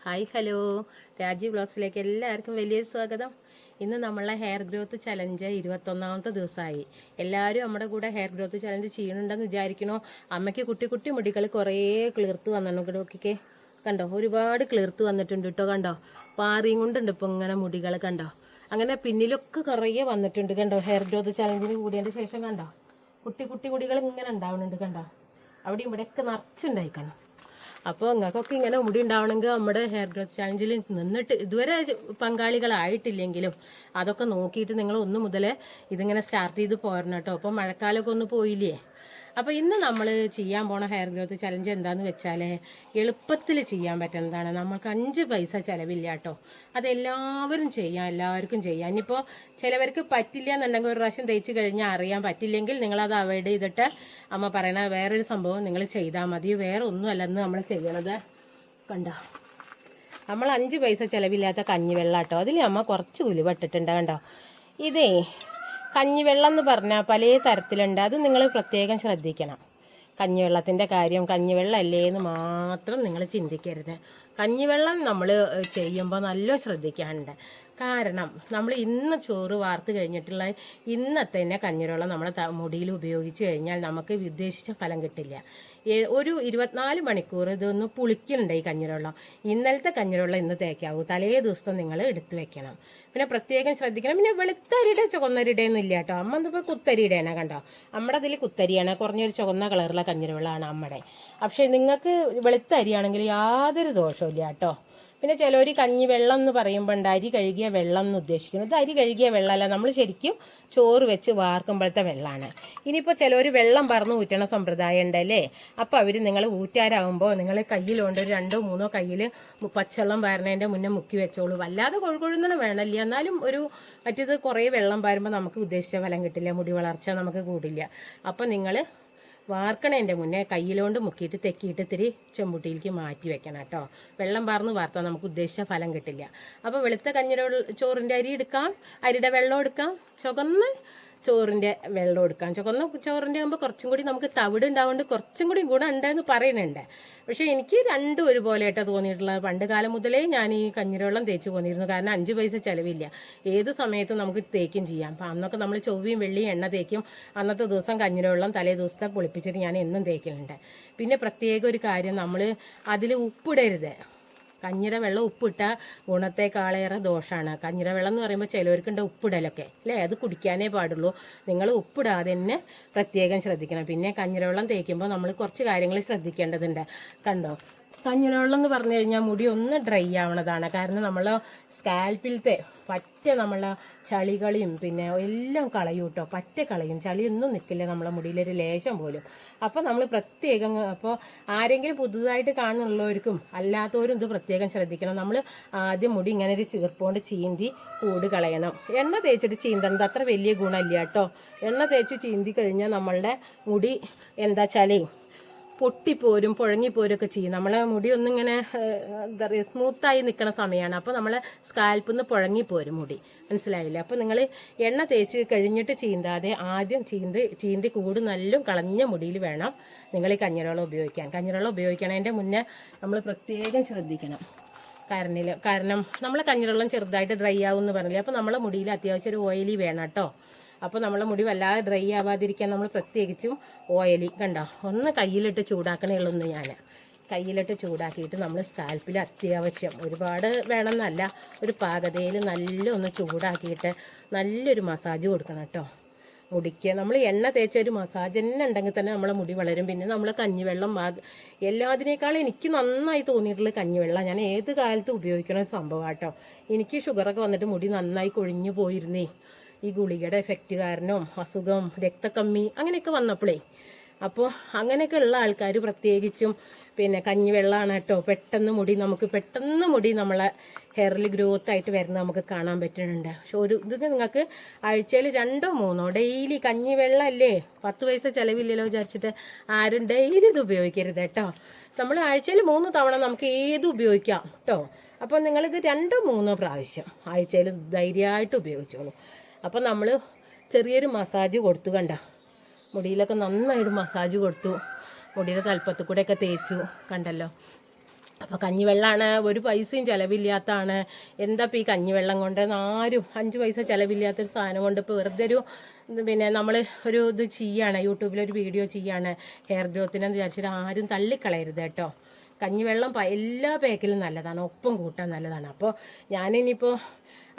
Hi hello Rajeev വ്ളോഗ്സിലേക്ക് എല്ലാവർക്കും വലിയൊരു സ്വാഗതം. ഇന്ന് നമ്മളെ ഹെയർ ഗ്രോത്ത് ചലഞ്ച് 21ാമത്തെ ദിവസമായി. എല്ലാവരും നമ്മുടെ കൂടെ ഹെയർ ഗ്രോത്ത് ചലഞ്ച് ചെയ്യണുണ്ടെന്ന് വിചാരിക്കണോ? അമ്മയ്ക്ക് കുട്ടി കുട്ടി മുടികൾ കുറേ കിളിർത്ത് വന്നിട്ടുണ്ട്. നോക്കിക്കേ, കണ്ടോ, ഒരുപാട് കിളിർത്ത് വന്നിട്ടുണ്ട് കേട്ടോ. കണ്ടോ, പാറിയും കൊണ്ടുണ്ട് ഇപ്പോൾ ഇങ്ങനെ മുടികൾ. കണ്ടോ, അങ്ങനെ പിന്നിലൊക്കെ കുറേ വന്നിട്ടുണ്ട്. കണ്ടോ, ഹെയർ ഗ്രോത്ത് ചലഞ്ചിന് കൂടിയതിൻ്റെ ശേഷം കണ്ടോ കുട്ടി കുട്ടി മുടികൾ ഇങ്ങനെ ഉണ്ടാവുന്നുണ്ട്. കണ്ടോ, അവിടെ ഇവിടെയൊക്കെ നിറച്ചുണ്ടായിക്കണം. അപ്പോൾ നിങ്ങൾക്കൊക്കെ ഇങ്ങനെ മുടി ഉണ്ടാവണമെങ്കിൽ നമ്മുടെ ഹെയർ ഗ്രോത്ത് ചാലഞ്ചിൽ നിന്നിട്ട് ഇതുവരെ പങ്കാളികളായിട്ടില്ലെങ്കിലും അതൊക്കെ നോക്കിയിട്ട് നിങ്ങൾ ഒന്ന് മുതൽ ഇതിങ്ങനെ സ്റ്റാർട്ട് ചെയ്ത് പോരണം കേട്ടോ. അപ്പോൾ മഴക്കാലമൊക്കെ ഒന്ന് പോയില്ലേ. അപ്പോൾ ഇന്ന് നമ്മൾ ചെയ്യാൻ പോണ ഹെയർ ഗ്രോത്ത് ചലഞ്ച് എന്താണെന്ന് വെച്ചാൽ എളുപ്പത്തിൽ ചെയ്യാൻ പറ്റുന്നതാണ്. നമ്മൾക്ക് 5 പൈസ ചിലവില്ല കേട്ടോ. അതെല്ലാവരും ചെയ്യാം, എല്ലാവർക്കും ചെയ്യാം. ഇനിയിപ്പോൾ ചിലവർക്ക് പറ്റില്ല എന്നുണ്ടെങ്കിൽ ഒരു പ്രാവശ്യം തേച്ച് കഴിഞ്ഞാൽ അറിയാൻ പറ്റില്ലെങ്കിൽ നിങ്ങളത് അവോയ്ഡ് ചെയ്തിട്ട് അമ്മ പറയണ വേറൊരു സംഭവം നിങ്ങൾ ചെയ്താൽ മതി. വേറെ ഒന്നുമല്ലെന്ന് നമ്മൾ ചെയ്യണത്. കണ്ടോ, നമ്മൾ 5 പൈസ ചിലവില്ലാത്ത കഞ്ഞിവെള്ളം കേട്ടോ. അതിൽ അമ്മ കുറച്ച് ഉലുവ ഇട്ടിട്ടുണ്ട്. കണ്ടോ, ഇതേ കഞ്ഞിവെള്ളം എന്ന് പറഞ്ഞാൽ പല തരത്തിലുണ്ട്. അത് നിങ്ങൾ പ്രത്യേകം ശ്രദ്ധിക്കണം. കഞ്ഞിവെള്ളത്തിൻ്റെ കാര്യം കഞ്ഞിവെള്ളം അല്ലേ എന്ന് മാത്രം നിങ്ങൾ ചിന്തിക്കരുത്. കഞ്ഞിവെള്ളം നമ്മൾ ചെയ്യുമ്പോൾ നല്ല ശ്രദ്ധിക്കാനുണ്ട്. കാരണം നമ്മൾ ഇന്ന് ചോറ് വാർത്ത് കഴിഞ്ഞിട്ടുള്ള ഇന്നത്തെ തന്നെ കഞ്ഞിവെള്ളം നമ്മുടെ മുടിയിൽ ഉപയോഗിച്ച് കഴിഞ്ഞാൽ നമുക്ക് ഉദ്ദേശിച്ച ഫലം കിട്ടില്ല. ഒരു 24 മണിക്കൂർ ഇതൊന്ന് പുളിക്കുന്നുണ്ട് ഈ കഞ്ഞിവെള്ളം. ഇന്നലത്തെ കഞ്ഞിവെള്ളം ഇന്ന് തേക്കാവൂ. തലേ ദിവസം നിങ്ങൾ എടുത്തു വെക്കണം. പിന്നെ പ്രത്യേകം ശ്രദ്ധിക്കണം. പിന്നെ വെളുത്തരിയുടെ ചുവന്നരിയുടെയൊന്നും ഇല്ല കേട്ടോ. അമ്മ ഇതിപ്പോൾ കുത്തരിയുടെയാണ്. കണ്ടോ, നമ്മുടെ അതിൽ കുത്തരിയാണ്, കുറഞ്ഞൊരു ചുവന്ന കളറുള്ള കഞ്ഞിവെള്ളമാണ് അമ്മയുടെ. പക്ഷേ നിങ്ങൾക്ക് വെളുത്തരിയാണെങ്കിൽ യാതൊരു ദോഷവും ഇല്ല കേട്ടോ. പിന്നെ ചിലർ കഞ്ഞിവെള്ളം എന്ന് പറയുമ്പോൾ ഉണ്ട് അരി കഴുകിയ വെള്ളം എന്ന് ഉദ്ദേശിക്കുന്നത്. ഇത് അരി കഴുകിയ വെള്ളമല്ല, നമ്മൾ ശരിക്കും ചോറ് വെച്ച് വാർക്കുമ്പോഴത്തെ വെള്ളമാണ്. ഇനിയിപ്പോൾ ചിലർ വെള്ളം പറന്ന് ഊറ്റണ സമ്പ്രദായം ഉണ്ടല്ലേ. അപ്പോൾ അവർ നിങ്ങൾ ഊറ്റാരാകുമ്പോൾ നിങ്ങൾ കയ്യിലുണ്ട് ഒരു 2-3 കയ്യിൽ പച്ചവെള്ളം പാരണതിൻ്റെ മുന്നേ മുക്കി വെച്ചോളൂ. വല്ലാതെ കൊഴുകൊഴുന്നണ വേണമില്ല, എന്നാലും ഒരു മറ്റേത് കുറേ വെള്ളം പാരുമ്പോൾ നമുക്ക് ഉദ്ദേശിച്ച ഫലം കിട്ടില്ല, മുടി വളർച്ച നമുക്ക് കൂടില്ല. അപ്പോൾ നിങ്ങൾ വാർക്കണതിൻ്റെ മുന്നേ കയ്യിലോണ്ട് മുക്കിയിട്ട് തെക്കിയിട്ട് ഇത്തിരി ചെമ്പുട്ടിയിലേക്ക് മാറ്റി വെക്കണം കേട്ടോ. വെള്ളം പാർന്ന് വാർത്താൽ നമുക്ക് ഉദ്ദേശിച്ച ഫലം കിട്ടില്ല. അപ്പോൾ വെളുത്ത ചോറിൻ്റെ അരി എടുക്കാം, അരിയുടെ വെള്ളം എടുക്കാം, ചുവന്ന ചോറിൻ്റെ വെള്ളം എടുക്കാം. ചുവന്ന ചോറിൻ്റെ ആകുമ്പോൾ കുറച്ചും കൂടി നമുക്ക് തവിട് ഉണ്ടാവുകൊണ്ട് കുറച്ചും കൂടി ഗുണം ഉണ്ടെന്ന് പറയുന്നുണ്ട്. പക്ഷേ എനിക്ക് രണ്ടും ഒരുപോലെയായിട്ടാണ് തോന്നിയിട്ടുള്ളത്. പണ്ട് കാലം മുതലേ ഞാൻ ഈ കഞ്ഞിരവെള്ളം തേച്ച് പോന്നിരുന്നു. കാരണം 5 പൈസ ചിലവില്ല, ഏത് സമയത്തും നമുക്ക് തേക്കും ചെയ്യാം. അപ്പം അന്നൊക്കെ നമ്മൾ ചൊവ്വയും വെള്ളിയും എണ്ണ തേക്കും. അന്നത്തെ ദിവസം കഞ്ഞിരവെള്ളം തലേ ദിവസത്തെ പൊളിപ്പിച്ചിട്ട് ഞാൻ എന്നും തേക്കുന്നുണ്ട്. പിന്നെ പ്രത്യേക ഒരു കാര്യം, നമ്മൾ അതിൽ ഉപ്പിടരുത്. കഞ്ഞിര വെള്ളം ഉപ്പിട്ട ഗുണത്തെക്കാളേറെ ദോഷമാണ്. കഞ്ഞിര വെള്ളം എന്ന് പറയുമ്പോൾ ചിലവർക്കുണ്ട് ഉപ്പിടലൊക്കെ അല്ലേ, അത് കുടിക്കാനേ പാടുള്ളൂ. നിങ്ങൾ ഉപ്പിടാതെ തന്നെ പ്രത്യേകം ശ്രദ്ധിക്കണം. പിന്നെ കഞ്ഞിര വെള്ളം തേക്കുമ്പോൾ നമ്മൾ കുറച്ച് കാര്യങ്ങൾ ശ്രദ്ധിക്കേണ്ടതുണ്ട്. കണ്ടോ, കഞ്ഞിരവെള്ളം എന്ന് പറഞ്ഞു കഴിഞ്ഞാൽ മുടി ഒന്ന് ഡ്രൈ ആവണതാണ്. കാരണം നമ്മൾ സ്കാൽപ്പിലത്തെ പറ്റ നമ്മളെ ചളികളെയും പിന്നെ എല്ലാം കളയും കേട്ടോ. പറ്റ കളയും, ചളിയൊന്നും നിൽക്കില്ല നമ്മളെ മുടിയിലൊരു ലേശം പോലും. അപ്പോൾ നമ്മൾ പ്രത്യേകം, അപ്പോൾ ആരെങ്കിലും പുതുതായിട്ട് കാണുന്നുള്ളവർക്കും അല്ലാത്തവരും ഇത് പ്രത്യേകം ശ്രദ്ധിക്കണം. നമ്മൾ ആദ്യം മുടി ഇങ്ങനെ ഒരു ചീർപ്പുകൊണ്ട് ചീന്തി കൂട് കളയണം. എണ്ണ തേച്ചിട്ട് ചീന്തണത് അത്ര വലിയ ഗുണമില്ല കേട്ടോ. എണ്ണ തേച്ച് ചീന്തി കഴിഞ്ഞാൽ നമ്മളുടെ മുടി എന്താ വെച്ചാലേ പൊട്ടിപ്പോരും പുഴങ്ങിപ്പോരൊക്കെ ചെയ്യും. നമ്മളെ മുടി ഒന്നിങ്ങനെ എന്താ പറയുക സ്മൂത്തായി നിൽക്കുന്ന സമയമാണ്. അപ്പോൾ നമ്മളെ സ്കാൽപ്പിൽ നിന്ന് പുഴങ്ങിപ്പോരും മുടി, മനസ്സിലായില്ല. അപ്പോൾ നിങ്ങൾ എണ്ണ തേച്ച് കഴിഞ്ഞിട്ട് ചീന്താതെ ആദ്യം ചീന്തി കൂട് നല്ല കളഞ്ഞ മുടിയിൽ വേണം നിങ്ങൾ ഈ കഞ്ഞിരവെള്ളം ഉപയോഗിക്കാൻ. കഞ്ഞിരവെള്ളം ഉപയോഗിക്കണതിൻ്റെ മുന്നേ നമ്മൾ പ്രത്യേകം ശ്രദ്ധിക്കണം. കാരണം നമ്മളെ കഞ്ഞിരവെള്ളം ചെറുതായിട്ട് ഡ്രൈ ആവും എന്ന് പറഞ്ഞില്ലേ. അപ്പോൾ നമ്മളെ മുടിയിൽ അത്യാവശ്യം ഒരു ഓയിലി വേണം കേട്ടോ. അപ്പോൾ നമ്മളെ മുടി വല്ലാതെ ഡ്രൈ ആവാതിരിക്കാൻ നമ്മൾ പ്രത്യേകിച്ചും ഓയിലി കണ്ടോ ഒന്ന് കയ്യിലിട്ട് ചൂടാക്കണേ ഉള്ളൂ. ഞാൻ കയ്യിലിട്ട് ചൂടാക്കിയിട്ട് നമ്മൾ സ്കാൽപ്പിൽ അത്യാവശ്യം ഒരുപാട് വേണമെന്നല്ല, ഒരു പാകതയിൽ നല്ല ഒന്ന് ചൂടാക്കിയിട്ട് നല്ലൊരു മസാജ് കൊടുക്കണം കേട്ടോ മുടിക്ക്. നമ്മൾ എണ്ണ തേച്ച ഒരു മസാജ് തന്നെ ഉണ്ടെങ്കിൽ തന്നെ നമ്മളെ മുടി വളരും. പിന്നെ നമ്മൾ കഞ്ഞിവെള്ളം എല്ലാത്തിനേക്കാളും എനിക്ക് നന്നായി തോന്നിയിട്ടുള്ള കഞ്ഞിവെള്ളം. ഞാൻ ഏത് കാലത്തും ഉപയോഗിക്കണ ഒരു സംഭവം കേട്ടോ. എനിക്ക് ഷുഗറൊക്കെ വന്നിട്ട് മുടി നന്നായി കൊഴിഞ്ഞു പോയിരുന്നേ. ഈ ഗുളികയുടെ എഫക്റ്റ് കാരണവും അസുഖം രക്തക്കമ്മി അങ്ങനെയൊക്കെ വന്നപ്പോഴേ. അപ്പോൾ അങ്ങനെയൊക്കെ ഉള്ള ആൾക്കാർ പ്രത്യേകിച്ചും പിന്നെ കഞ്ഞിവെള്ളമാണ് കേട്ടോ. പെട്ടെന്ന് മുടി നമ്മളെ ഹെയറിൽ ഗ്രോത്ത് ആയിട്ട് വരുന്ന നമുക്ക് കാണാൻ പറ്റുന്നുണ്ട്. പക്ഷെ ഇത് നിങ്ങൾക്ക് ആഴ്ചയിൽ 2-3 ഡെയിലി കഞ്ഞിവെള്ളം അല്ലേ, 10 പൈസ ചിലവില്ലല്ലോ വിചാരിച്ചിട്ട് ആരും ഡെയിലി ഇത് ഉപയോഗിക്കരുത് കേട്ടോ. നമ്മൾ ആഴ്ചയിൽ 3 തവണ നമുക്ക് ഏത് ഉപയോഗിക്കാം കേട്ടോ. അപ്പോൾ നിങ്ങളിത് 2-3 പ്രാവശ്യം ആഴ്ചയിൽ ധൈര്യമായിട്ട് ഉപയോഗിച്ചോളൂ. അപ്പം നമ്മൾ ചെറിയൊരു മസാജ് കൊടുത്തു. കണ്ട മുടിയിലൊക്കെ നന്നായിട്ട് മസാജ് കൊടുത്തു. മുടിയുടെ തലപ്പത്ത് കൂടെയൊക്കെ തേച്ചു. കണ്ടല്ലോ, അപ്പോൾ കഞ്ഞിവെള്ളമാണ്, ഒരു പൈസയും ചിലവില്ലാത്തതാണ്. എന്താ ഇപ്പോൾ ഈ കഞ്ഞിവെള്ളം കൊണ്ട് ആരും 5 പൈസ ചിലവില്ലാത്തൊരു സാധനം കൊണ്ട് ഇപ്പോൾ വെറുതെ ഒരു പിന്നെ നമ്മൾ ഒരു ഇത് ചെയ്യാണ്, യൂട്യൂബിലൊരു വീഡിയോ ചെയ്യാണ് ഹെയർ ഗ്രോത്തിനെന്ന് വിചാരിച്ചിട്ട് ആരും തള്ളിക്കളയരുത് കേട്ടോ. കഞ്ഞിവെള്ളം എല്ലാ പാക്കിലും നല്ലതാണ്, ഒപ്പം കൂട്ടാൻ നല്ലതാണ്. അപ്പോൾ ഞാനിനിയിപ്പോൾ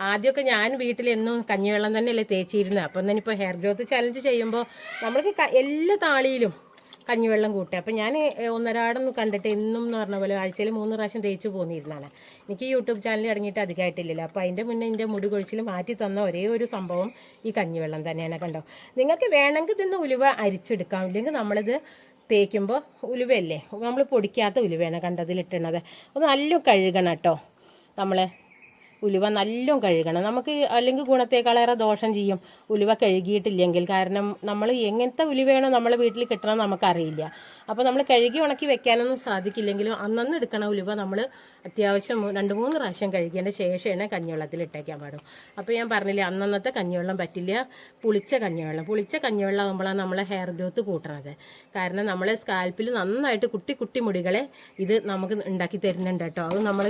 ആദ്യമൊക്കെ ഞാൻ വീട്ടിലെന്നും കഞ്ഞിവെള്ളം തന്നെയല്ലേ തേച്ചിരുന്നത്. അപ്പം ഇന്നിപ്പോൾ ഹെയർ ഗ്രോത്ത് ചലഞ്ച് ചെയ്യുമ്പോൾ നമ്മൾക്ക് എല്ലാ താളിയിലും കഞ്ഞിവെള്ളം കൂട്ടുക. അപ്പം ഞാൻ ഒന്നരാടൊന്നും കണ്ടിട്ട് എന്നും എന്ന് പറഞ്ഞ പോലെ ആഴ്ചയിൽ 3 പ്രാവശ്യം തേച്ച് പോന്നിരുന്നതാണ്. എനിക്ക് യൂട്യൂബ് ചാനൽ ഇറങ്ങിയിട്ട് അധികമായിട്ടില്ലല്ലോ. അപ്പോൾ അതിൻ്റെ മുന്നേ എൻ്റെ മുടി കൊഴിച്ചിൽ മാറ്റി തന്ന ഒരേ ഒരു സംഭവം ഈ കഞ്ഞിവെള്ളം തന്നെയാണ്. കണ്ടോ, നിങ്ങൾക്ക് വേണമെങ്കിൽ ഇതിന്ന് ഉലുവ അരിച്ചെടുക്കാം, ഇല്ലെങ്കിൽ നമ്മളിത് തേക്കുമ്പോൾ ഉലുവയല്ലേ, നമ്മൾ പൊടിക്കാത്ത ഉലുവയാണ് കണ്ടതിലിട്ടുന്നത്. അത് നല്ല കഴുകണം കേട്ടോ, നമ്മൾ ഉലുവ നല്ലോണം കഴുകണം. നമുക്ക് അല്ലെങ്കിൽ ഗുണത്തേക്കാളേറെ ദോഷം ചെയ്യും ഉലുവ കഴുകിയിട്ടില്ലെങ്കിൽ. കാരണം നമ്മൾ എങ്ങനത്തെ ഉലുവയാണോ നമ്മളെ വീട്ടിൽ കിട്ടണമെന്ന് നമുക്കറിയില്ല. അപ്പോൾ നമ്മൾ കഴുകി ഉണക്കി വെക്കാനൊന്നും സാധിക്കില്ലെങ്കിലും അന്നന്ന് എടുക്കണ ഉലുവ നമ്മൾ അത്യാവശ്യം 2-3 പ്രാവശ്യം കഴുകിയതിൻ്റെ ശേഷമാണ് കഞ്ഞിവെള്ളത്തിൽ ഇട്ടേക്കാൻ പാടും. അപ്പോൾ ഞാൻ പറഞ്ഞില്ലേ, അന്നന്നത്തെ കഞ്ഞിവെള്ളം പറ്റില്ല, പുളിച്ച കഞ്ഞിവെള്ളം ആകുമ്പോഴാണ് നമ്മളെ ഹെയർ ഗ്രോത്ത് കൂട്ടണത്. കാരണം നമ്മളെ സ്കാൽപ്പിൽ നന്നായിട്ട് കുട്ടി മുടികളെ ഇത് നമുക്ക് ഉണ്ടാക്കി തരുന്നുണ്ട് കേട്ടോ. അത് നമ്മൾ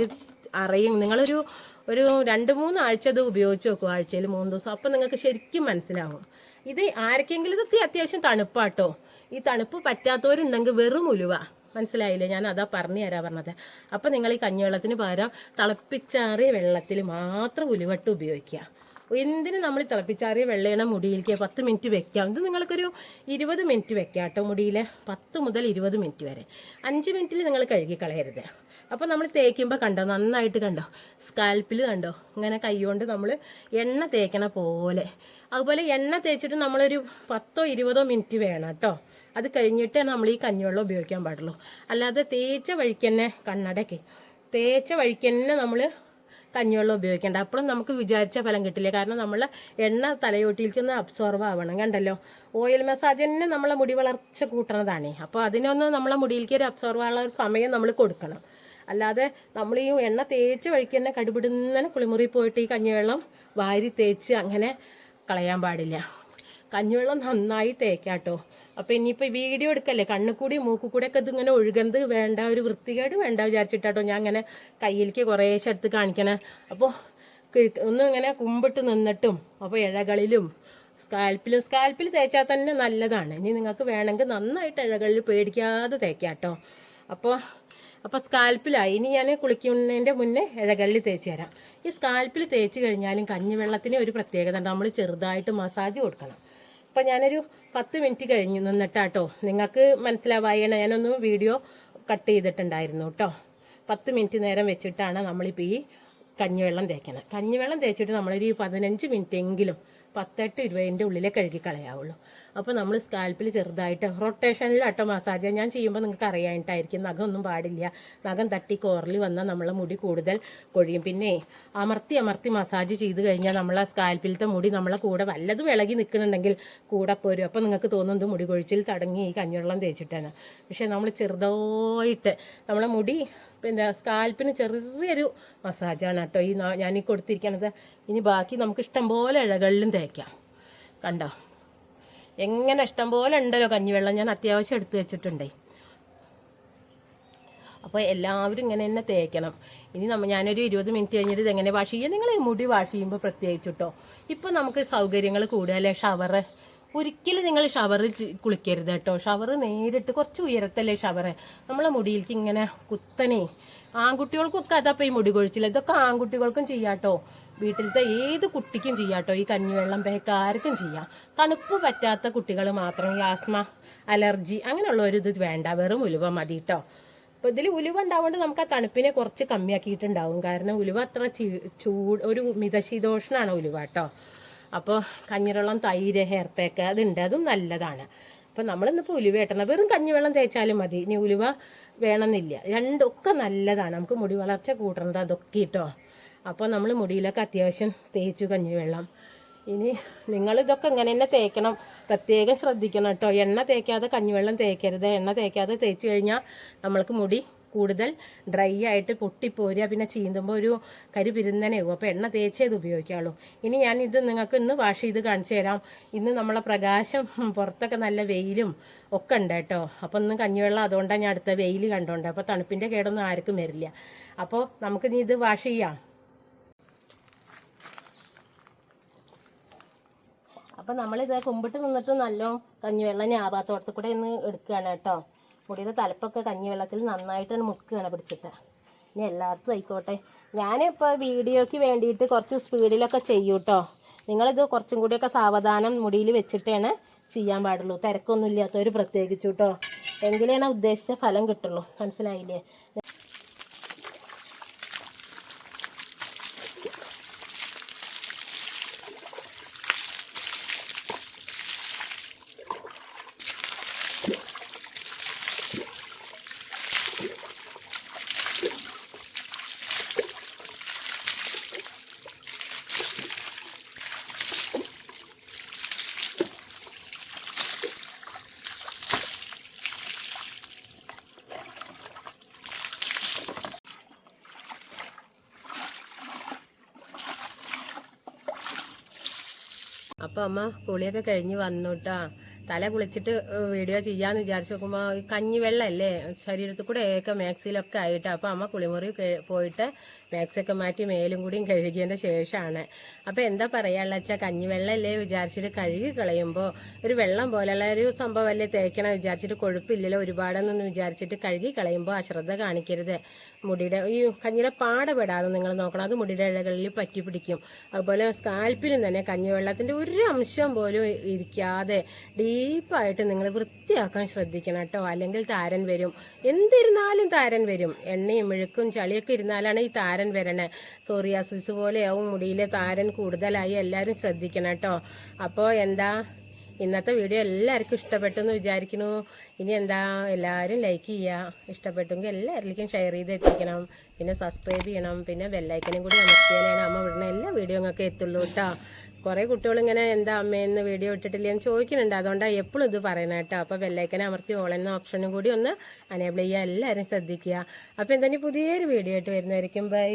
അറിയും. നിങ്ങളൊരു 2-3 ആഴ്ച ഇത് ഉപയോഗിച്ച് നോക്കും, ആഴ്ചയിൽ 3 ദിവസം. അപ്പം നിങ്ങൾക്ക് ശരിക്കും മനസ്സിലാവും. ഇത് ആർക്കെങ്കിലും ഇതൊക്കെ അത്യാവശ്യം തണുപ്പാട്ടോ. ഈ തണുപ്പ് പറ്റാത്തവരുണ്ടെങ്കിൽ വെറും ഉലുവ, മനസ്സിലായില്ലേ, ഞാൻ അതാ പറഞ്ഞു തരാൻ പറഞ്ഞത്. അപ്പം നിങ്ങൾ ഈ കഞ്ഞിവെള്ളത്തിന് പകരം തിളപ്പിച്ചാറിയ വെള്ളത്തിൽ മാത്രം ഉലുവട്ട് ഉപയോഗിക്കുക. എന്തിനും നമ്മൾ തിളപ്പിച്ചാറിയ വെള്ളയുടെ മുടിയിലേക്ക് 10 മിനിറ്റ് വെക്കാം. ഇത് നിങ്ങൾക്കൊരു 20 മിനിറ്റ് വെക്കാം കേട്ടോ, മുടിയിൽ 10 മുതൽ 20 മിനിറ്റ് വരെ. 5 മിനിറ്റിൽ നിങ്ങൾ കഴുകിക്കളയരുത്. അപ്പോൾ നമ്മൾ തേക്കുമ്പോൾ കണ്ടോ, നന്നായിട്ട് കണ്ടോ, സ്കാൽപ്പിൽ കണ്ടോ, ഇങ്ങനെ കൈകൊണ്ട് നമ്മൾ എണ്ണ തേക്കണ പോലെ. അതുപോലെ എണ്ണ തേച്ചിട്ട് നമ്മളൊരു 10-20 മിനിറ്റ് വേണം കേട്ടോ. അത് കഴിഞ്ഞിട്ടേ നമ്മൾ ഈ കഞ്ഞിവെള്ളം ഉപയോഗിക്കാൻ പാടുള്ളൂ. അല്ലാതെ തേച്ച വഴിക്ക് തന്നെ കണ്ണടയ്ക്ക് തേച്ച വഴിക്ക് തന്നെ നമ്മൾ കഞ്ഞിവെള്ളം ഉപയോഗിക്കേണ്ട. അപ്പോഴും നമുക്ക് വിചാരിച്ച ഫലം കിട്ടില്ല. കാരണം നമ്മളെ എണ്ണ തലയോട്ടിയിൽക്കൊന്ന് അബ്സോർവ് ആവണം. കണ്ടല്ലോ, ഓയിൽ മസാജ് തന്നെ നമ്മളെ മുടി വളർച്ച കൂട്ടണതാണ്. അപ്പോൾ അതിനൊന്ന് നമ്മളെ മുടിയിലേക്ക് ഒരു അബ്സോർവ് ആവാനുള്ള ഒരു സമയം നമ്മൾ കൊടുക്കണം. അല്ലാതെ നമ്മൾ ഈ എണ്ണ തേച്ച് വഴിക്ക് തന്നെ കടുപിടുന്നനെ കുളിമുറി പോയിട്ട് ഈ കഞ്ഞിവെള്ളം വാരി തേച്ച് അങ്ങനെ കളയാൻ പാടില്ല. കഞ്ഞിവെള്ളം നന്നായി തേക്കാട്ടോ. അപ്പോൾ ഇനിയിപ്പോൾ വീഡിയോ എടുക്കല്ലേ, കണ്ണുകൂടി മൂക്കുകൂടി ഒക്കെ ഇതിങ്ങനെ ഒഴുകുന്നത് വേണ്ട, ഒരു വൃത്തികേട് വേണ്ട വിചാരിച്ചിട്ടാട്ടോ ഞാൻ അങ്ങനെ കയ്യിലേക്ക് കുറേശ്ശെ എടുത്ത് കാണിക്കണേ. അപ്പോൾ ഒന്നും ഇങ്ങനെ കുമ്പിട്ട് നിന്നിട്ടും അപ്പോൾ ഇഴകളിലും സ്കാൽപ്പിൽ തേച്ചാൽ തന്നെ നല്ലതാണ്. ഇനി നിങ്ങൾക്ക് വേണമെങ്കിൽ നന്നായിട്ട് ഇഴകളിൽ പേടിക്കാതെ തേക്കാട്ടോ. അപ്പോൾ സ്കാൽപ്പിലായി. ഇനി ഞാൻ കുളിക്കുന്നതിൻ്റെ മുന്നേ ഇഴകളിൽ തേച്ച് തരാം. ഈ സ്കാൽപ്പിൽ തേച്ച് കഴിഞ്ഞാലും കഞ്ഞിവെള്ളത്തിന് ഒരു പ്രത്യേകത ഉണ്ട്, നമ്മൾ ചെറുതായിട്ട് മസാജ് കൊടുക്കണം. അപ്പം ഞാനൊരു 10 മിനിറ്റ് കഴിഞ്ഞ് നിന്നിട്ടാട്ടോ, നിങ്ങൾക്ക് മനസ്സിലാവായാണ് ഞാനൊന്ന് വീഡിയോ കട്ട് ചെയ്തിട്ടുണ്ടായിരുന്നു കേട്ടോ. 10 മിനിറ്റ് നേരം വെച്ചിട്ടാണ് നമ്മളിപ്പോൾ ഈ കഞ്ഞിവെള്ളം തേക്കണം. കഞ്ഞിവെള്ളം തേച്ചിട്ട് നമ്മളൊരു 15 മിനിറ്റ് എങ്കിലും 18-20 ഉള്ളിലേ കഴുകിക്കളയാവുള്ളൂ. അപ്പോൾ നമ്മൾ സ്കാൽപ്പിൽ ചെറുതായിട്ട് റൊട്ടേഷനിലാട്ടോ മസാജ് ഞാൻ ചെയ്യുമ്പോൾ നിങ്ങൾക്ക് അറിയാനായിട്ടായിരിക്കും. നഖമൊന്നും പാടില്ല, നഖം തട്ടി കോറിൽ വന്നാൽ നമ്മളെ മുടി കൂടുതൽ കൊഴിയും. പിന്നെ അമർത്തി മസാജ് ചെയ്ത് കഴിഞ്ഞാൽ നമ്മളെ സ്കാൽപ്പിലത്തെ മുടി നമ്മളെ കൂടെ വല്ലതും ഇളകി നിൽക്കുന്നുണ്ടെങ്കിൽ കൂടെ പോരും. അപ്പോൾ നിങ്ങൾക്ക് തോന്നുന്നത് മുടി കൊഴിച്ചിൽ തുടങ്ങി ഈ കഞ്ഞിവെള്ളം തേച്ചിട്ടാണ്. പക്ഷേ നമ്മൾ ചെറുതായിട്ട് നമ്മളെ മുടി പിന്നെ സ്കാൽപ്പിന് ചെറിയൊരു മസാജാണ് കേട്ടോ ഈ ഞാനീ കൊടുത്തിരിക്കണത്. ഇനി ബാക്കി നമുക്ക് ഇഷ്ടംപോലെ ഇഴകളിലും തേക്കാം. കണ്ടോ, എങ്ങനെ ഇഷ്ടംപോലെ ഉണ്ടല്ലോ കഞ്ഞിവെള്ളം, ഞാൻ അത്യാവശ്യം എടുത്തു വെച്ചിട്ടുണ്ടേ. അപ്പോൾ എല്ലാവരും ഇങ്ങനെ തന്നെ തേക്കണം. ഇനി ഞാനൊരു 20 മിനിറ്റ് കഴിഞ്ഞിട്ട് ഇതെങ്ങനെ വാഷ് ചെയ്യുക, നിങ്ങൾ ഈ മുടി വാഷ് ചെയ്യുമ്പോൾ പ്രത്യേകിച്ച് കേട്ടോ. ഇപ്പോൾ നമുക്ക് സൗകര്യങ്ങൾ കൂടുതലേ, ഷവറ്. ഒരിക്കലും നിങ്ങൾ ഷവറിൽ കുളിക്കരുത് കേട്ടോ. ഷവർ നേരിട്ട് കുറച്ച് ഉയരത്തല്ലേ ഷവറ്, നമ്മളെ മുടിയിലേക്ക് ഇങ്ങനെ കുത്തനെ. ആൺകുട്ടികൾക്കൊക്കെ അതപ്പോൾ ഈ മുടി കൊഴിച്ചില്ല, ഇതൊക്കെ ആൺകുട്ടികൾക്കും ചെയ്യാട്ടോ, വീട്ടിലത്തെ ഏത് കുട്ടിക്കും ചെയ്യാട്ടോ. ഈ കഞ്ഞിവെള്ളം പേക്കാർക്കും ചെയ്യാം. തണുപ്പ് പറ്റാത്ത കുട്ടികൾ മാത്രം, ഈ ആസ്മ, അലർജി അങ്ങനെയുള്ളവർ ഇത് വേണ്ട, വെറും ഉലുവ മതി കേട്ടോ. അപ്പോൾ ഇതിൽ ഉലുവ ഉണ്ടാവുകൊണ്ട് നമുക്ക് ആ തണുപ്പിനെ കുറച്ച് കമ്മിയാക്കിയിട്ടുണ്ടാവും. കാരണം ഉലുവ അത്ര ഒരു മിതശീതോഷ്ണാണ് ഉലുവ കേട്ടോ. അപ്പോൾ കഞ്ഞിവെള്ളം, തൈര്, ഹെയർ പാക്ക് അതുണ്ട്, അതും നല്ലതാണ്. അപ്പം നമ്മളിന്നിപ്പോൾ ഉലുവ ഇട്ടണം, വെറും കഞ്ഞിവെള്ളം തേച്ചാലും മതി, ഇനി ഉലുവ വേണമെന്നില്ല. രണ്ടൊക്കെ നല്ലതാണ്, നമുക്ക് മുടി വളർച്ച കൂട്ടണത് അതൊക്കെ കേട്ടോ. അപ്പോൾ നമ്മൾ മുടിയിലൊക്കെ അത്യാവശ്യം തേച്ചു കഞ്ഞിവെള്ളം. ഇനി നിങ്ങളിതൊക്കെ ഇങ്ങനെ തന്നെ തേക്കണം, പ്രത്യേകം ശ്രദ്ധിക്കണം കേട്ടോ. എണ്ണ തേക്കാതെ കഞ്ഞിവെള്ളം തേക്കരുത്. എണ്ണ തേക്കാതെ തേച്ച് കഴിഞ്ഞാൽ നമ്മൾക്ക് മുടി കൂടുതൽ ഡ്രൈ ആയിട്ട് പൊട്ടിപ്പോരുക, പിന്നെ ചീന്തുമ്പോൾ ഒരു കരിപിരുന്നനെയാവും. അപ്പോൾ എണ്ണ തേച്ചേ ഇത് ഉപയോഗിക്കാവുള്ളൂ. ഇനി ഞാനിത് നിങ്ങൾക്ക് ഇന്ന് വാഷ് ചെയ്ത് കാണിച്ചു തരാം. ഇന്ന് നമ്മളെ പ്രകാശം പുറത്തൊക്കെ നല്ല വെയിലും ഒക്കെ ഉണ്ട് കേട്ടോ. അപ്പോൾ ഇന്ന് കഞ്ഞിവെള്ളം അതുകൊണ്ടാണ് ഞാൻ അടുത്ത വെയിൽ കണ്ടോണ്ട്. അപ്പോൾ തണുപ്പിൻ്റെ കേടൊന്നും ആർക്കും വരില്ല. അപ്പോൾ നമുക്ക് ഇനി ഇത് വാഷ് ചെയ്യാം. അപ്പം നമ്മളിത് കുമ്പിട്ട് നിന്നിട്ട് നല്ല കഞ്ഞിവെള്ളം ഞാപാത്തോടത്ത് കൂടെ ഇന്ന് എടുക്കുകയാണ് കേട്ടോ. മുടിയുടെ തലപ്പൊക്കെ കഞ്ഞിവെള്ളത്തിൽ നന്നായിട്ട് മുക്കുകയാണ് പിടിച്ചിട്ട്. ഇനി എല്ലായിടത്തും ആയിക്കോട്ടെ. ഞാനിപ്പോൾ വീഡിയോയ്ക്ക് വേണ്ടിയിട്ട് കുറച്ച് സ്പീഡിലൊക്കെ ചെയ്യും കേട്ടോ. നിങ്ങളിത് കുറച്ചും കൂടിയൊക്കെ സാവധാനം മുടിയിൽ വെച്ചിട്ടാണ് ചെയ്യാൻ പാടുള്ളൂ. തിരക്കൊന്നും ഇല്ലാത്തവർ പ്രത്യേകിച്ചു കേട്ടോ. എങ്കിലാണ് ഉദ്ദേശിച്ച ഫലം കിട്ടുള്ളൂ. മനസ്സിലായില്ലേ? അപ്പോൾ അമ്മ കുളിയൊക്കെ കഴിഞ്ഞ് വന്നു കേട്ടോ. തല കുളിച്ചിട്ട് വീഡിയോ ചെയ്യാമെന്ന് വിചാരിച്ചു നോക്കുമ്പോൾ ഈ കഞ്ഞിവെള്ളമല്ലേ ശരീരത്തിൽ കൂടെ ഒക്കെ മാക്സിലൊക്കെ ആയിട്ട്. അപ്പോൾ അമ്മ കുളിമുറി പോയിട്ട് മാക്സൊക്കെ മാറ്റി മേലും കൂടിയും കഴുകിയതിൻ്റെ ശേഷമാണ്. അപ്പോൾ എന്താ പറയാനുള്ള വെച്ചാൽ കഞ്ഞിവെള്ളമല്ലേ വിചാരിച്ചിട്ട് കഴുകി കളയുമ്പോൾ ഒരു വെള്ളം പോലെയുള്ള ഒരു സംഭവമല്ലേ തേക്കണം വിചാരിച്ചിട്ട് കൊഴുപ്പില്ലല്ലോ ഒരുപാടെന്നൊന്നും വിചാരിച്ചിട്ട് കഴുകി കളയുമ്പോൾ അശ്രദ്ധ കാണിക്കരുത്. മുടിയുടെ ഈ കഞ്ഞിയുടെ പാടപെടാതെ നിങ്ങൾ നോക്കണം. അത് മുടിയുടെ ഇഴകളിൽ പറ്റി പിടിക്കും. അതുപോലെ സ്കാൽപ്പിലും തന്നെ കഞ്ഞിവെള്ളത്തിൻ്റെ ഒരു അംശം പോലും ഇരിക്കാതെ ഡീപ്പായിട്ട് നിങ്ങൾ വൃത്തിയാക്കാൻ ശ്രദ്ധിക്കണം കേട്ടോ. അല്ലെങ്കിൽ താരൻ വരും. എന്തിരുന്നാലും താരൻ വരും. എണ്ണയും മെഴുക്കും ചളിയൊക്കെ ഇരുന്നാലാണ് ഈ താരൻ വരണേ. സോറിയാസിസ് പോലെയാവും മുടിയിലെ താരൻ കൂടുതലായി. എല്ലാവരും ശ്രദ്ധിക്കണം കേട്ടോ. അപ്പോൾ എന്താ ഇന്നത്തെ വീഡിയോ എല്ലാവർക്കും ഇഷ്ടപ്പെട്ടു എന്ന് വിചാരിക്കുന്നു. ഇനി എന്താ എല്ലാവരും ലൈക്ക് ചെയ്യുക. ഇഷ്ടപ്പെട്ടെങ്കിൽ എല്ലാവരിലേക്കും ഷെയർ ചെയ്ത് എത്തിക്കണം. പിന്നെ സബ്സ്ക്രൈബ് ചെയ്യണം. പിന്നെ ബെല്ലൈക്കനും കൂടി അമർത്തിയാലാണ് അമ്മ വിടുന്ന എല്ലാ വീഡിയോ നിങ്ങൾക്ക് എത്തുള്ളൂ കേട്ടോ. കുറേ കുട്ടികളിങ്ങനെ എന്താ അമ്മയെന്ന് വീഡിയോ ഇട്ടിട്ടില്ലെന്ന് ചോദിക്കുന്നുണ്ട്. അതുകൊണ്ടാണ് എപ്പോഴും ഇത് പറയുന്നത് കേട്ടോ. അപ്പോൾ ബെല്ലൈക്കനെ അമർത്തി ഓൾ എന്ന ഓപ്ഷനും കൂടി ഒന്ന് അനേബിൾ ചെയ്യുക. എല്ലാവരും ശ്രദ്ധിക്കുക. അപ്പോൾ എന്തായാലും പുതിയൊരു വീഡിയോ ആയിട്ട് വരുന്നതായിരിക്കും. ബൈ.